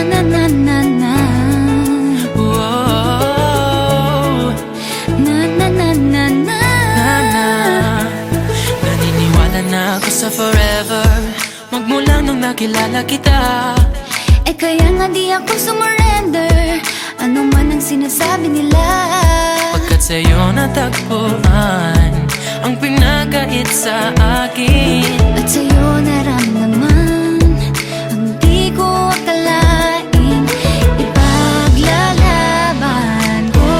na na na na. Whoa. Na na na na na. Naniniwala na ako sa forever, magmula nung nakilala kita. Eh kaya nga di ako sumurrender, ano man ang sinasabi nila. Pagkat sa'yo natagpuan ang pinakait sa akin, At sa'yo naramdaman ang di ko akalaing ipaglalaban ko.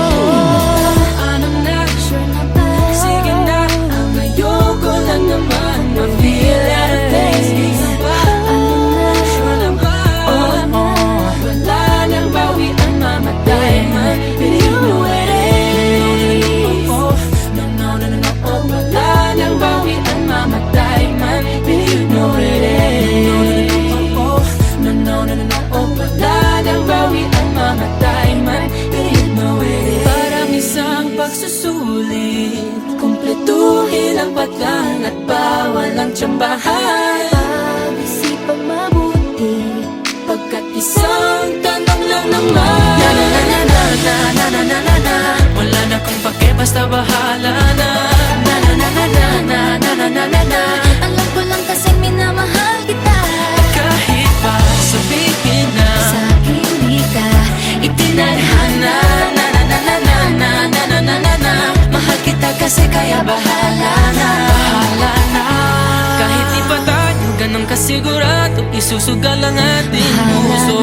ano na, Sure na ba? sige na, ang ayoko lang naman ma-feel at taste. Ano na? Sure na ba? Wala nang bawian, mamatay man, but you know it is. No, no, no, no, no, oh, wala nang bawian, mamatay man, but you know it is. No, no, no, no, no, oh, wala nang bawian, mamatay man, but you know it is. Parang isang pagsusulit, kumpletuhin ang patlang at bawal ang tsambahan. Pag-isipang mabuti, Pagkat isang tanong lang naman. Na na na na na na na na na na na. Wala na kung pake, basta bahala na. Na na na na na na na na na na na. alam ko lang kasi minamahal kita. Kahit pa sabihin na Sa akin di ka itinadhana. Na na na na na na na na na na na. Mahal kita kasi kaya bahala na. Bahala na. Kahit di pa tayo ganun kasigurado, isusugal ang ating puso.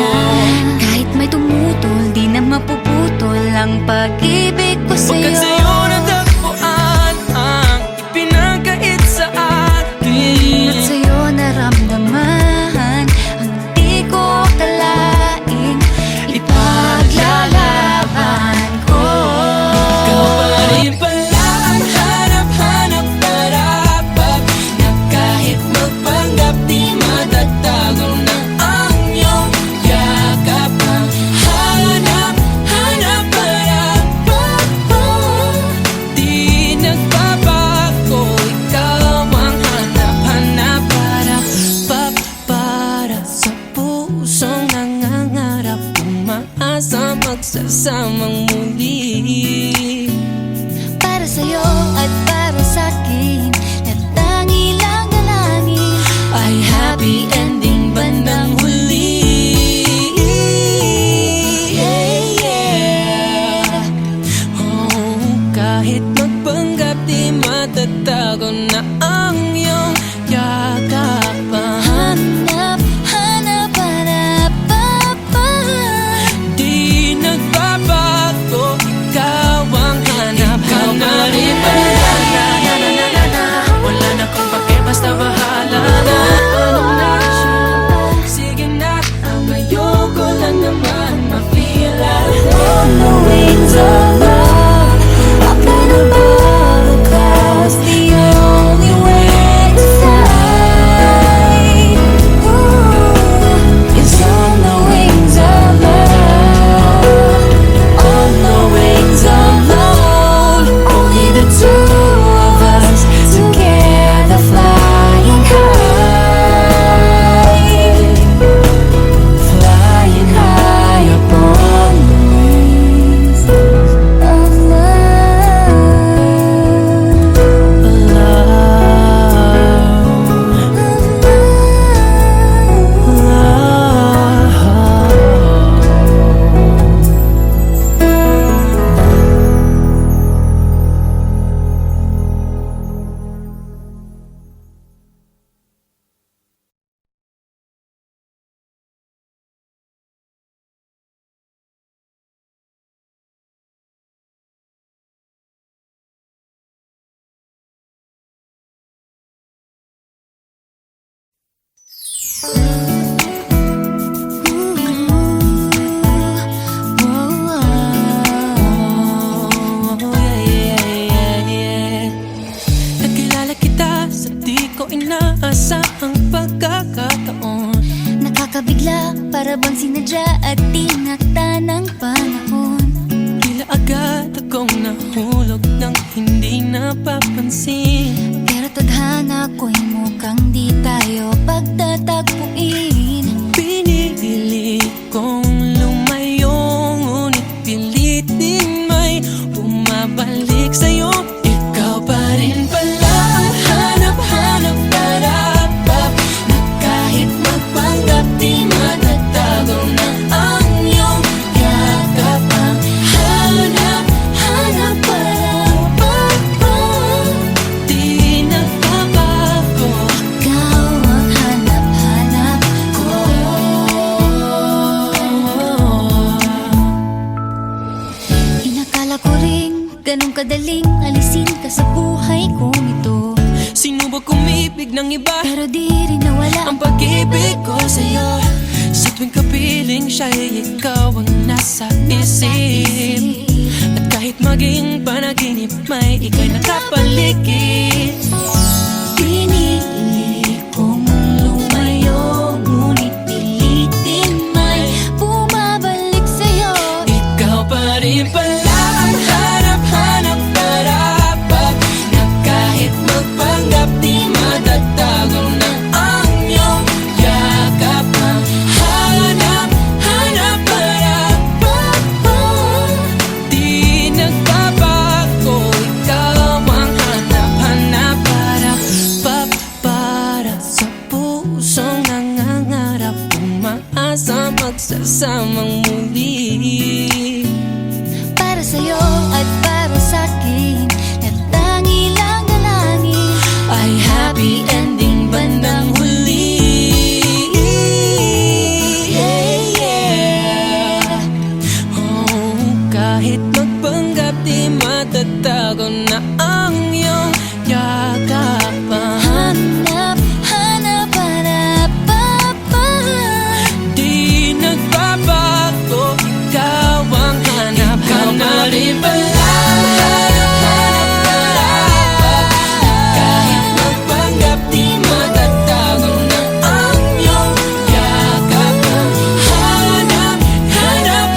Kahit may tumutol, di na mapuputol ang pag-ibig ko Pagkat sa'yo. sa'yo natagpuan ang ipinagkait sa akin. At sa'yo naramdaman ang di ko akalaing ipaglalaban ko. Ikaw pa rin pala ang hanap-hanap narapap, na kahit magpanggap di matatago na ang iyong yakap. Ang hanap-hanap narapap, di nagbabago. Ikaw ang hanap-hanap narapap, para sa pusong nangangarap, umaasa magsasamang muli. Para sa'yo at para sa'kin, na tangi lang dalangin Ay happy ending bandang huli. Yeah, yeah. Oh, kahit magpanggap di matatago na ang iyong yakap. Hanap, hanap, hanap, papa. Di nagbabago, ikaw ang hanap-hanap. Ikaw pa rin pala, na na na na na. Wala na kung pake, basta bahala na. Ano na, sige na, ang ayoko lang naman ma-feel at On the wings of love, up and above the clouds, the only way to fly is on the wings of love. On the wings of love, only the two of us together flying high, flying high upon the wings of Nakilala kita sa di ko inaasahang pagkakataon. nakakabigla, para bang sinadya at tinakta ng panahon. Tila agad akong nahulog nang hindi napapansin. Pero tadhana ko'y mukhang di tayo pagtatagpuin. Pinili kong lumayo, ngunit pilitin may bumabalik sa'yo. Ikaw pa rin pala ang hanap-hanap para na kahit magpanggap di matatago na ang iyong yakap. Ang hanap-hanap para di nagbabago. Ikaw ang hanap-hanap ko. Inakala ko rin ganun kadaling alisin ka sa buhay kong ito, Sino ba kumibig ng iba? pero di rin nawala Ang pag-ibig ko sa'yo, sa tuwing kapiling siya'y ikaw ang nasa isip. At kahit maging panaginip, may ika'y nakapaligid. Pinili kong lumayo, ngunit pilitin may bumabalik sa'yo. Ikaw pa rin pala ang hanap-hanap para na kahit magpanggap di matatago na ang iyong yakap. Ang hanap-hanap para di nagbabago. Ikaw ang hanap-hanap para sa pusong nangangarap, umaasa magsasamang muli. Para sa'yo at para sa'kin, natangi lang dalangin Ay happy ending bandang huli. Oh, kahit magpanggap di matatago na ang iyong yakap. Hanap-hanap Di nagbabago. Ikaw ang hanap-hanap. Ikaw na rin pala kahit magpanggap di matatago na ang iyong yakap. Hanap-hanap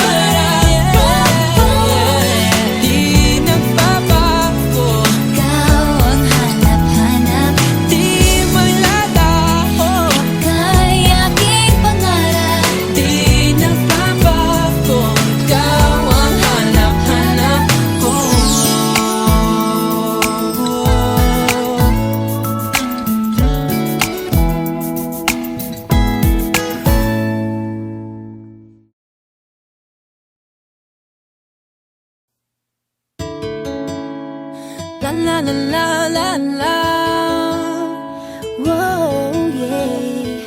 di nagbabago. Ikaw ang hanap-hanap, Di malalaho. ika'y aking pangarap. Di nagbabago. Ikaw ang hanap-hanap ko. La la la la la la. Whoa, yeah.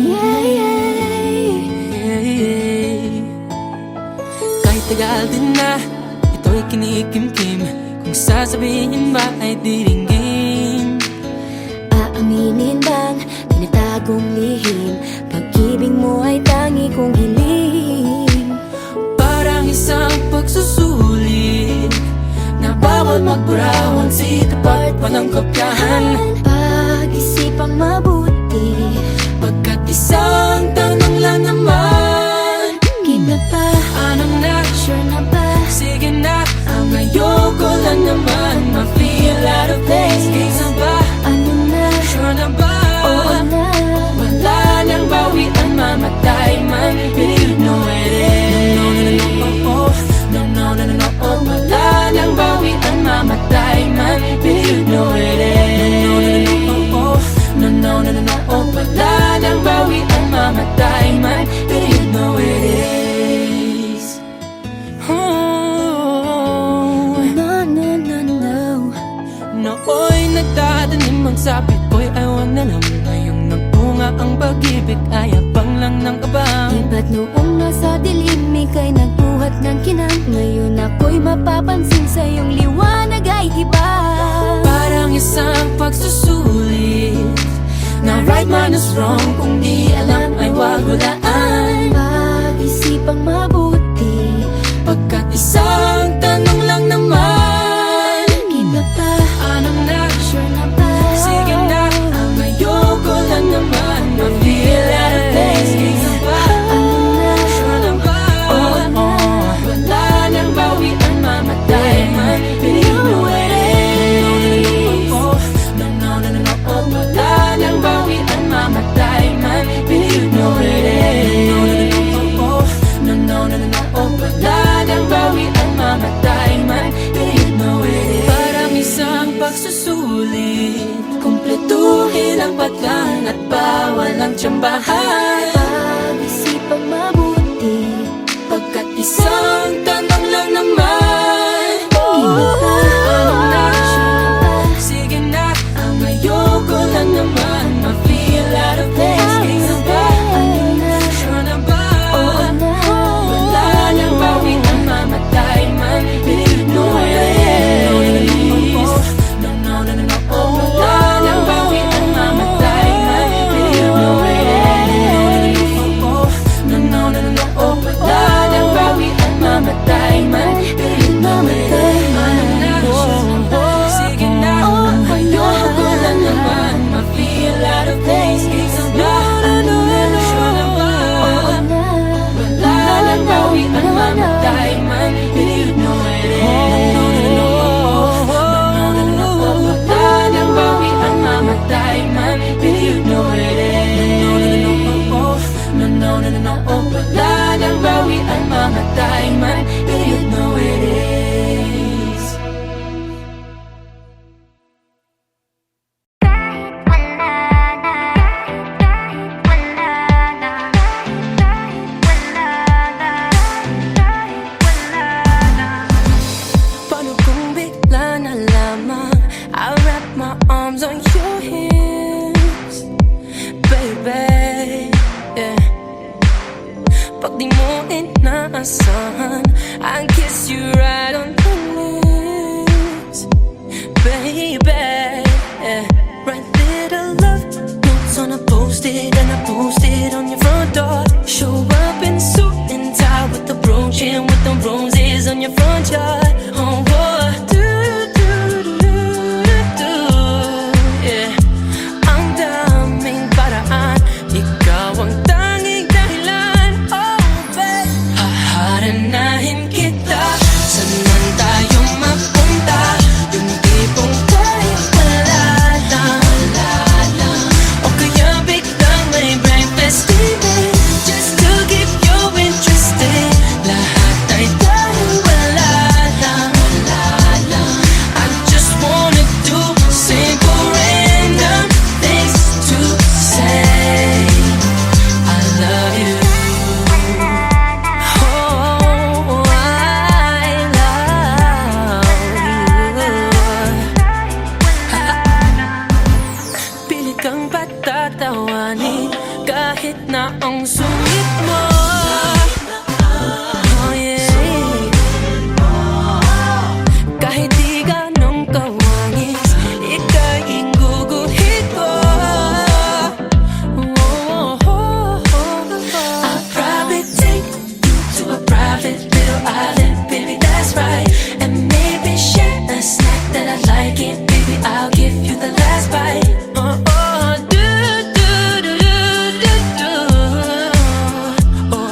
Yeah, yeah. Kahit tagal din na ito'y kinikimkim, kung sasabihin ba ay diringgin. Aaminin bang tinatagong lihim, pag-ibig mo ay tangi kong hiling. Parang isang pagsusulit na bawal magburawan, si tapat pa ng kopyahan. Pag-isipang mabuti, Pagkat isang tanong lang naman, kina pa, anong na? sure na ba? Sige na, ang ayoko lang naman ma-feel out of place. Kaysa ba? Ano na? Sure na ba? Oo na. Wala nang bawian, mamatay man. Believe no it is. No, no, no, no, oh, oh. No, no, no, no, no, oh. Wala nang bawian, mamatay man. Believe no it is. No, no, no, no, oh, oh. No, no, no, no, no, oh. Wala nang bawian, mamatay man. Believe no it is. Oh. No, no, no, no. Nooy nagtatanim ang sapit ko'y ayaw na lang. Ngayong nagbunga ang pag-ibig ay abang lang ng abang. Iba't noong nasa dilim, ika'y nagbuhat ng kinang. Ngayon ako'y mapapansin sa iyong liwanag ay iba. Parang isang pagsusulit na right man is wrong, kung di alam ay wag hulaan. Pag-isipang mabuti, Pagkat isang tanong lang naman, kina pa, anong na? sure na ba? Sige na, ang ayoko lang naman ma-feel out of place. Kaysa ba? Ano na? Sure na ba? Oo na. Wala nang bawian, mamatay man. Believe no it is. No, no, no, no, no, oh. Wala nang bawian, mamatay man. Believe no dapat lang at bawal ang tsambahan. Pag-isipang mabuti, Pagkat isang tanong lang naman, Ano na? sige na, ang ayoko lang naman ma-feel out of place. Kaya ba, sure na ba? Wala nang bawi ang mamatay man. Believe no it is. No, no, no, no, no, oh. Wala nang bawi ang mamatay man. Believe no it is. No, no, no, no, no, oh. Wala nang bawi ang mamatay man. Believe no it is. Sige na, ang ayoko lang naman ma-feel out of place. Kaya ba, sure na ba? Wala nang bawi ang mamatay man. Believe no it is. Wala nang bawi ang mamatay man. Believe no it is. No, no, no, no, no, oh. Wala nang bawi ang mamatay man. Believe no it is. Paano kung bigla na lamang I'll wrap my arms on your hips, baby, yeah. Pag di mo inaasahan I'll kiss you right on the lips, baby, yeah. Write little love notes on a post-it and I post it on your front door. Show up in suit and tie with the brooch and with the roses on your front yard. Oh, what do, yeah. Ang daming paraan, ikaw ang tanging dahilan. Oh, babe, haharanahin kita. Saan man tayo mapunta? Yung tipong tayo wala lang. O kaya biglang may breakfast TV just to keep you interested. Lahat ay dahil wala lang. I just wanna do simple random things to say I love you. Oh, I love you. Pilit kang patatawanin kahit na ang sungit mo. Oh, yeah. Kahit di ganong kawangis, ika'y guguhit ko. I'll probably take you to a private little island, baby, that's right. And maybe share a snack that I like it, baby, I'll give you the last bite. Oh,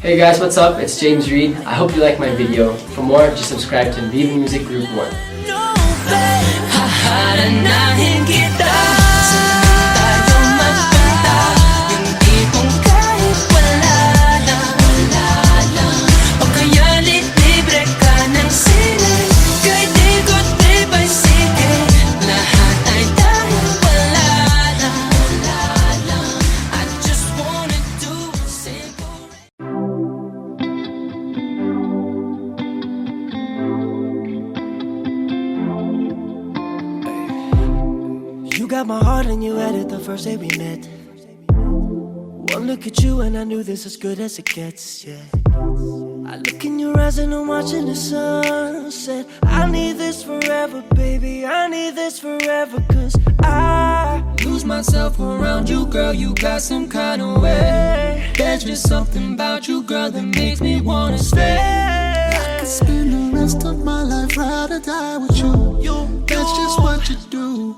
Hey guys, what's up? It's James Reid. I hope you like my video. For more, just subscribe to Viva Music Group 1. Haharanahin kita Saan tayo magpunta Yung tipong kahit wala lang O kaya libre ka ng sine Kahit ikot di bicycle Lahat ay dahil wala lang I just wanna do a simple You got my heart and you had it the first day we met. One look at you and I knew this as good as it gets, yeah. I look in your eyes and I'm watching the sunset. I need this forever, baby, I need this forever. Cause I lose myself around you, girl, you got some kind of way. There's just something about you, girl, that makes me wanna stay. I could spend the rest of my life ride or die with you. That's just what you do.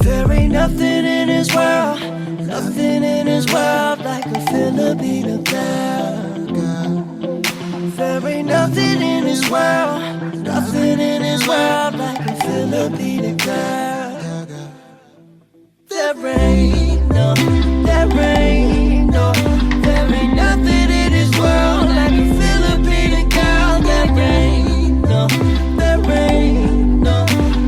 There ain't nothing in this world, nothing in this world like a Filipino girl. There ain't nothing in this world, nothing in this world like a Filipino girl. There ain't no, there ain't no, there ain't nothing in this world like a Filipino girl. There ain't no, there ain't no,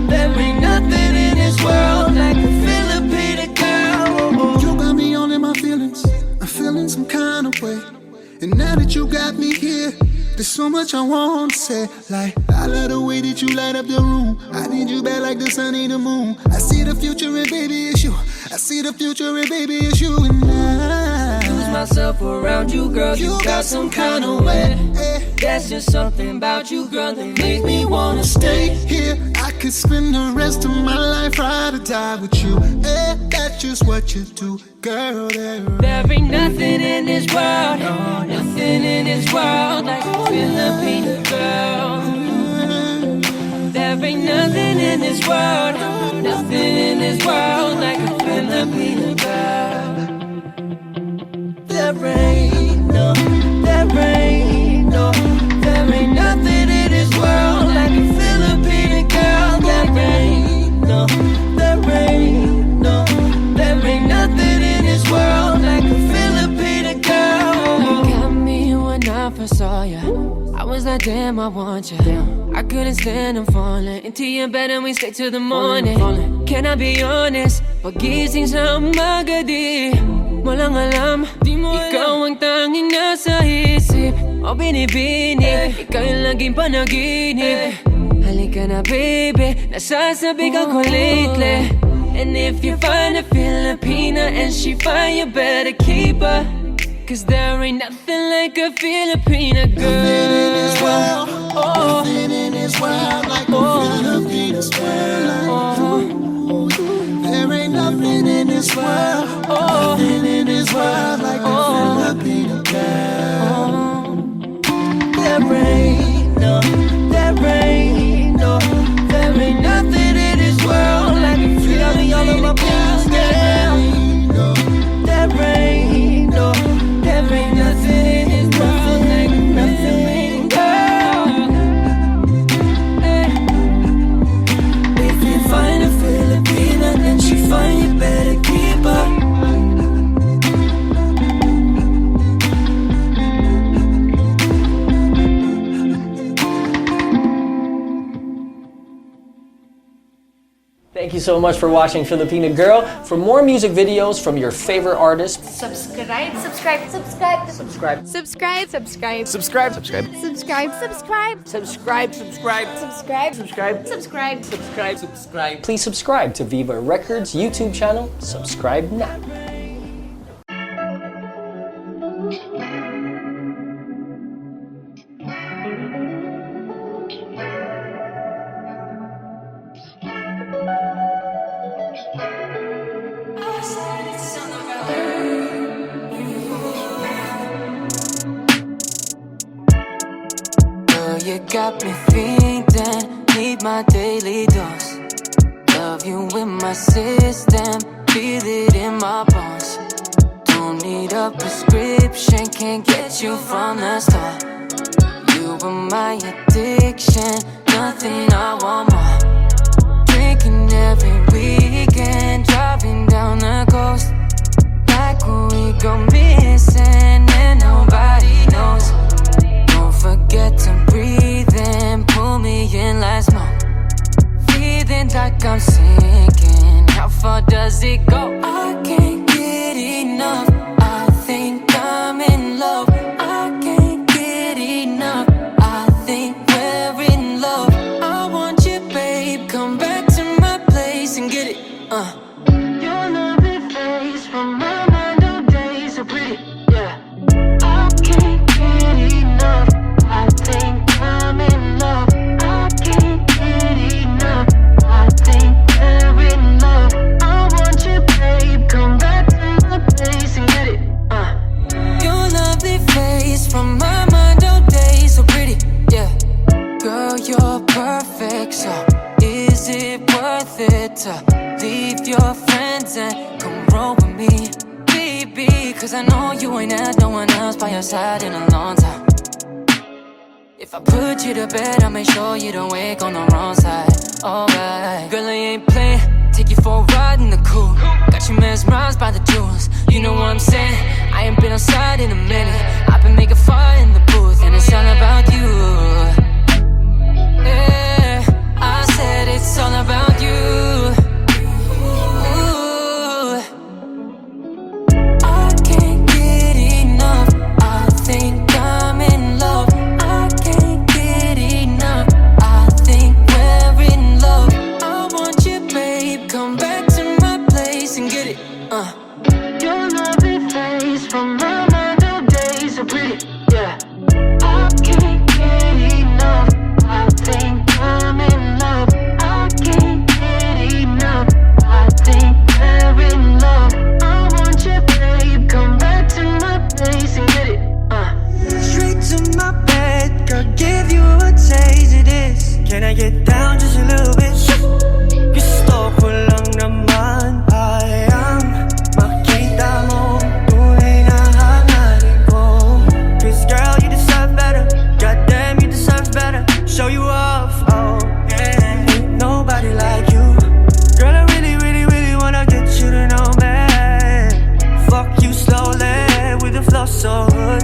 there ain't nothing in this world like a Filipino girl. You got me all in my feelings, I'm feeling some kind of way. And now that you got me here, there's so much I want to say. Like, I love the way that you light up the room. I need you back like the sun and the moon. I see the future and baby it's you. I see the future and baby it's you. And I lose myself around you, girl, you got some kind of way. There's just something about you, girl, that makes me wanna stay here. I could spend the rest of my life ride or die with you. That's just what you do, girl. There ain't nothing in this world, nothing in this world like a Filipino girl. There ain't nothing in this world, nothing in this world like a Filipino girl. There ain't no, there ain't no, there ain't nothing in this world like a Filipino girl. There ain't no, there ain't no, there ain't nothing in this world like a Filipino girl. You got me when I first saw ya. I was like, damn, I want ya. I couldn't stand, I'm falling into your bed and we stay till the morning. Can I be honest? Pagising sa umaga di walang alam, ikaw ang tanging nasa isip o binibini, ikaw yung laging panaginip. Halika na baby, nasasabi ka ko lately. And if you find a Filipina and she fine, you better keep her. Cause there ain't nothing like a Filipina girl. Nothing in this world, nothing in this world like a Filipino girl. There ain't nothing in this world, nothing in this world like a Filipino girl. There ain't no, there ain't no, there ain't nothing in this world like a Filipino girl. There ain't no, there ain't no, there ain't nothing in this world like a Filipino girl. If you find a Filipina, then she fine, you better keep her. Thank you so much for watching Filipina Girl. For more music videos from your favorite artists, Subscribe, subscribe, subscribe, subscribe. subscribe, subscribe, Subscribe. subscribe, subscribe, Subscribe. Subscribe. subscribe, Subscribe. subscribe. Subscribe. Subscribe. Please subscribe to Viva Records YouTube channel. Subscribe now. You got me feeding, need my daily dose. Love you in my system, feel it in my bones. Don't need a prescription, can't get you from the start. You were my addiction, nothing I want more. Drinking every weekend, driving down the coast. Like when we go missing and nobody knows. Don't forget to breathe in, pull me in like smoke. Feeling like I'm sinking, how far does it go? I can't get enough, I think I'm in love. I can't get enough, I think we're in love. I want you, babe, come back to my place and get it. Your lovely face from my mind all day, so pretty, yeah. I can't get enough, I think I'm in love. I can't get enough, I think we're in love. I want you, babe, come back to my place and get it. Your lovely face from my mind all day, so pretty, yeah. Girl, you're perfect, so is it worth it to leave your friends and come roll with me, baby? Cause I know you ain't had no one else by your side in a long time. If I put you to bed, I'll make sure you don't wake on the wrong side. Alright, girl, I ain't playing. Take you for a ride in the coupe. Got you mesmerized by the jewels. You know what I'm saying? I ain't been outside in a minute. I've been making fire in the booth, and it's all about you. Yeah, I said it's all about you. Ooh. I can't get enough, I think I'm in love. I can't get enough, I think we're in love. I want you, babe, come back to my place and get it. Your lovely face from my mind all day, so pretty, yeah. I can't get enough, I think I'm in love. I can't get enough, I think we're in love. I want you, babe, come back to my place and get it. Straight to my bed, girl, give you a taste of this. Can I get down just a little bit? Gusto ko lang naman ayang makita mo tunay na hangarin ko. Cause girl, you deserve better. Goddamn, you deserve better. Show you off, oh yeah. Ain't nobody like you. Girl, I really, really, really wanna get you to know me. Fuck you slowly with the flow so good.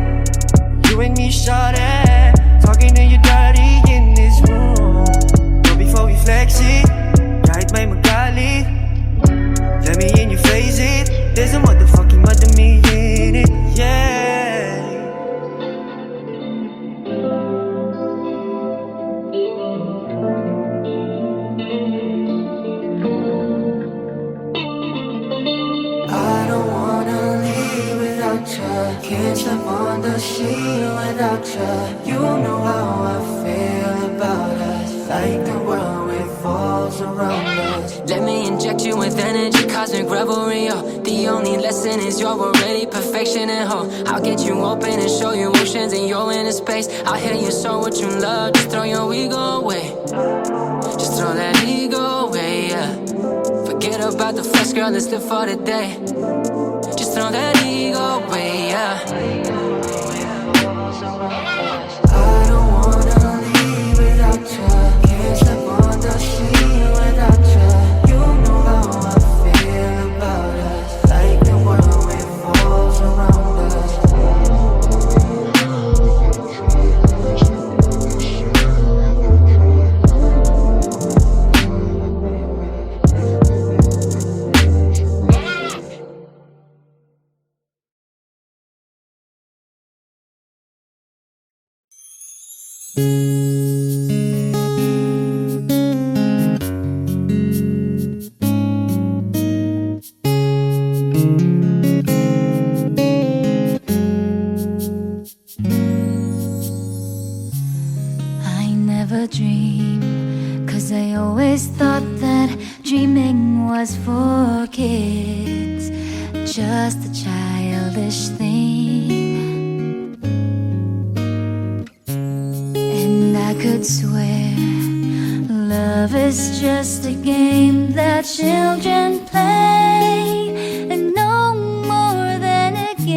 You and me, shawty, talking to you dirty in this room. But before we flex it, kahit may magalit, let me in your face it. There's a motherfucking mother me in it, yeah. I don't wanna leave without you. Can't sleep on the sheet without you. You know how I feel about us. Like the world revolves around us. Let me inject you with energy, cosmic revelry, oh. The only lesson is you're already perfection and hope. I'll get you open and show you oceans and you're in a space. I'll hear you show what you love, just throw your ego away. Just throw that ego away, yeah. Forget about the flex, girl, let's live for the day. Just throw that ego away, yeah. I don't wanna leave without you. Can't sleep on the sheet without you. You know how I feel about us. Like the world revolves around us. I never dream, 'cause I always thought that dreaming was for kids, just a childish thing. And I could swear love is just a game that children play, and no more than a game.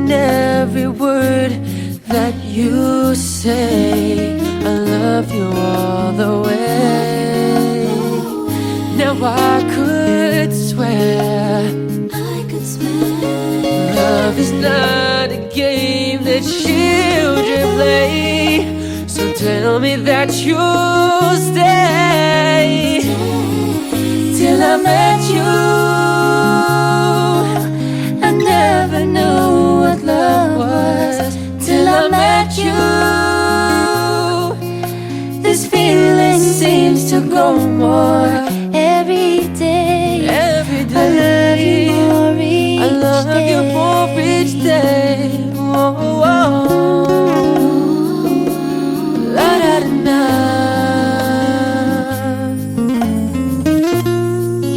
in every word that you say. I love you all the way. Now I could swear love is not a game that children play. So tell me that you'll stay till I met you. I never knew what love was till I met you. This feeling seems to grow more every day. Every day. I love you more each day. Whoa, whoa. La da da da.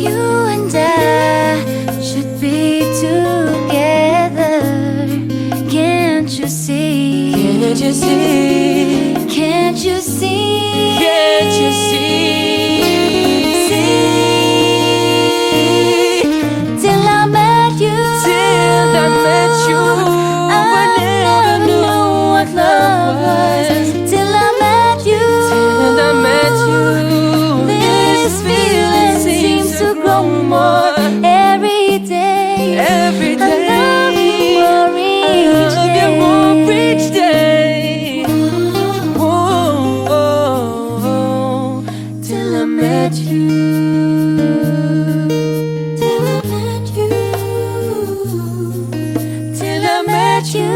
You and I should be together. Can't you see? Can't you see? Can't you see? Can't you see? Till I met you. Till I met you, I never knew what love was till I met you. till I met you. This feeling seems to grow more every day. Every I love day. you more each I love you more each day. Whoa, whoa, till I met you. Till I met you. Till I met you.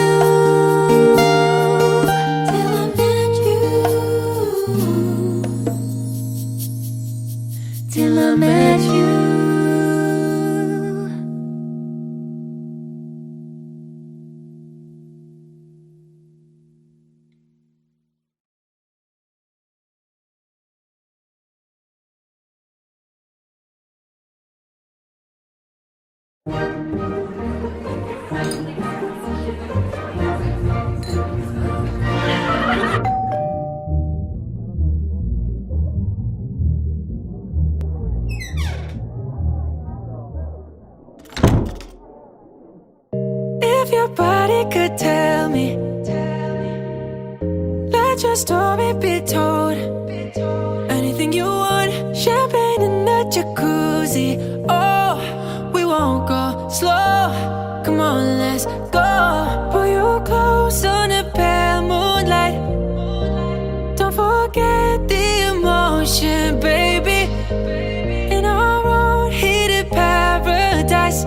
Till I met you. Till I met you. If your body could tell me, let your story be told. Anything you want, champagne in the jacuzzi. Oh, we won't go slow. Come on, let's go. Pull you close on the pale moonlight. Don't forget the emotion, baby. In our own heated paradise.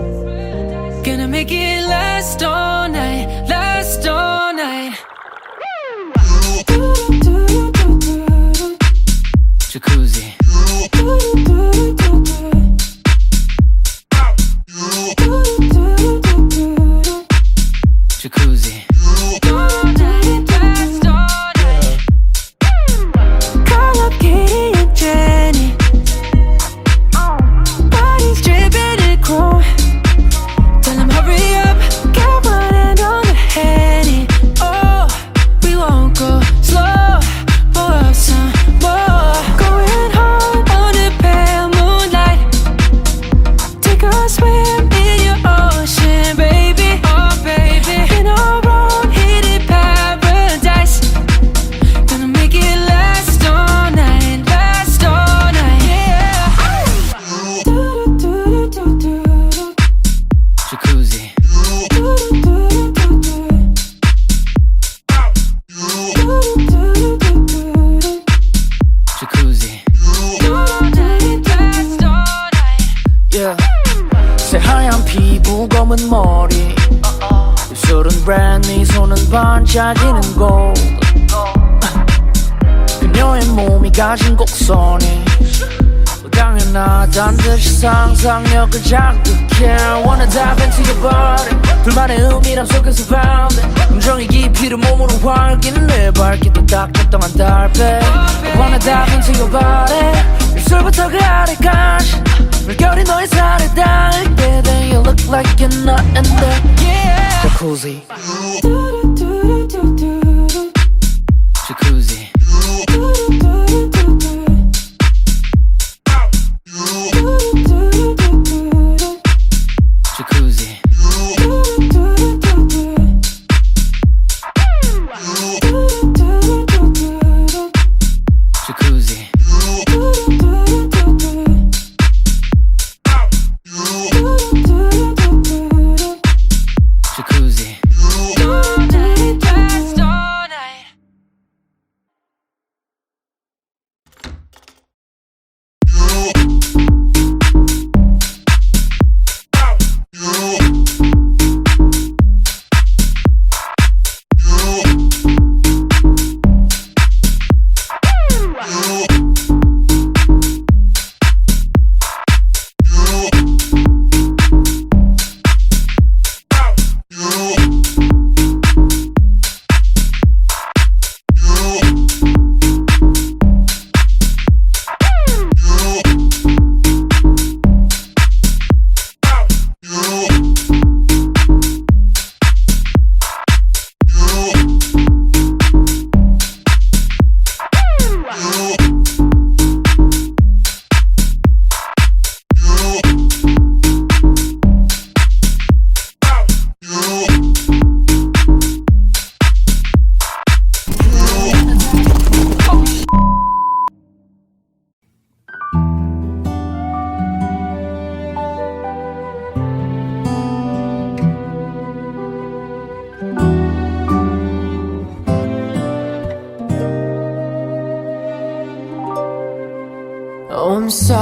Gonna make it last all night, last all night. Jacuzzi. Jacuzzi. All night, last all night. Call up Katie and Jenny. Bodies dripping in chrome. Tell them hurry up, get one hand on the Henny. Oh, we won't go slow, pour up some more. Going hard on the pale moonlight. Take a swim in your ocean, baby. Oh, baby. In our own heated paradise. Gonna make it last all night, last all night. Yeah. Do-do-do-do-do-do. Jacuzzi. Jacuzzi. All night, last all night. Yeah. 새하얀 피부 검은 머리 입술은 브랜디 손은 반짝이는 골드 그녀의 몸이 가진 곡선이 당연하단 듯이 상상력을 자극해 Wanna dive into your body 둘만의 은밀함 속에서 found it 감정의 깊이를 몸으로 활기는 내 발길도 딱 적당한 달빛 I wanna dive into your body 입술부터 그 아래까지 물결이 너의 살에 닿을 때 Then you look like you're not in there Jacuzzi Jacuzzi. Jacuzzi.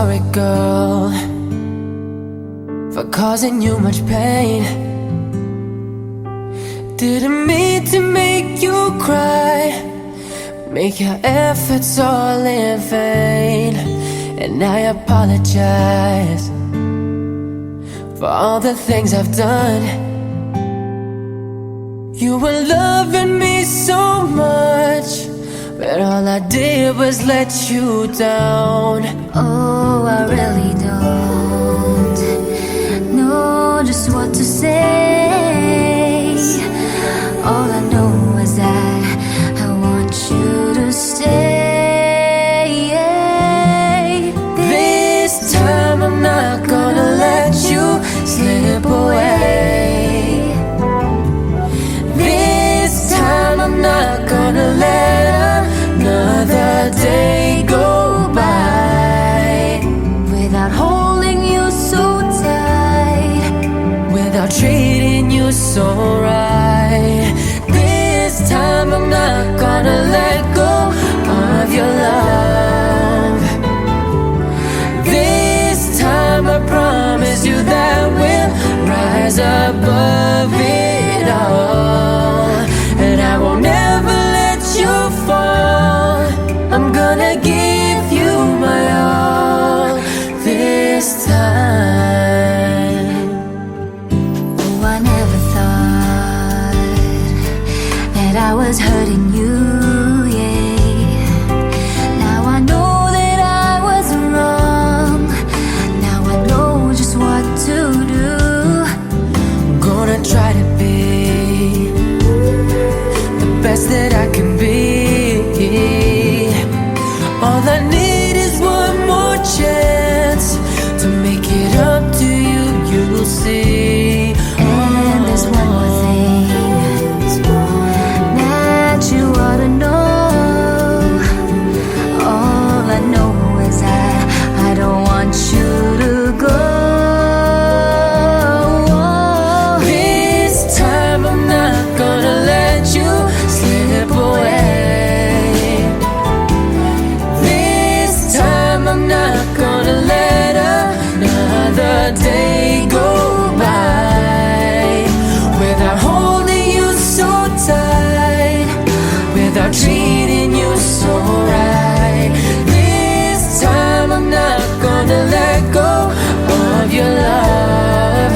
sorry, girl, for causing you much pain. Didn't mean to make you cry, make your efforts all in vain. And I apologize for all the things I've done. You were loving me so much, but all I did was let you down. Oh, I really don't know just what to say. All I know is that I want you to stay. This time I'm not gonna let you slip away. This time I'm not gonna let another day go by Without holding you so tight, without treating you so right. This time I'm not gonna let go of your love. This time I promise you that we'll rise above it all, and I will never let you fall. I'm gonna give you my all this time. oh, I never thought that I was hurting you, yeah. Now I know that I was wrong. Now I know just what to do. I'm gonna try to be the best that I can be. All I need is one more chance to make it up to you, you'll see. And there's one more thing that you ought to know. All I know is that I don't want you to go. This time I'm not gonna let you slip away. This time I'm not gonna let another day go by without holding you so tight, without treating you so right. This time I'm not gonna let go of your love.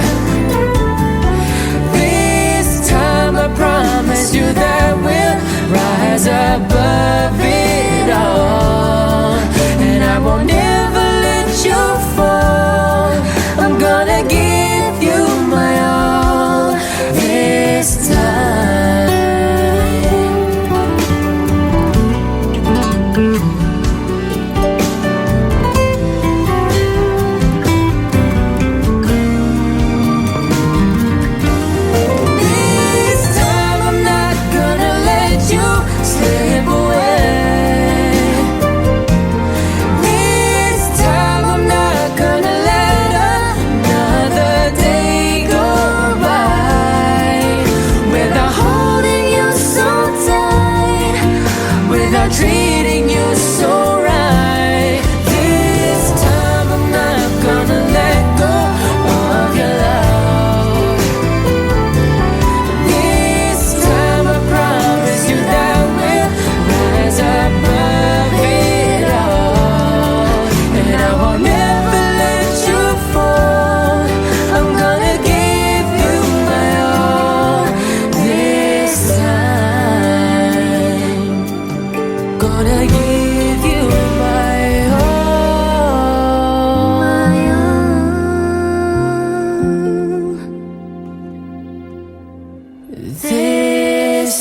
This time I promise you that we'll rise above it all, and I will never let you fall. I'm gonna give you my all this time. This time I'm not gonna let you slip away. This time I'm not gonna let another day go by without holding you so tight, without treating you so right. This time I'm not gonna let go of your love. This time I promise you that we'll rise above it all, and I will never let you fall. I'm gonna give you my all this time. Gonna give you my all. This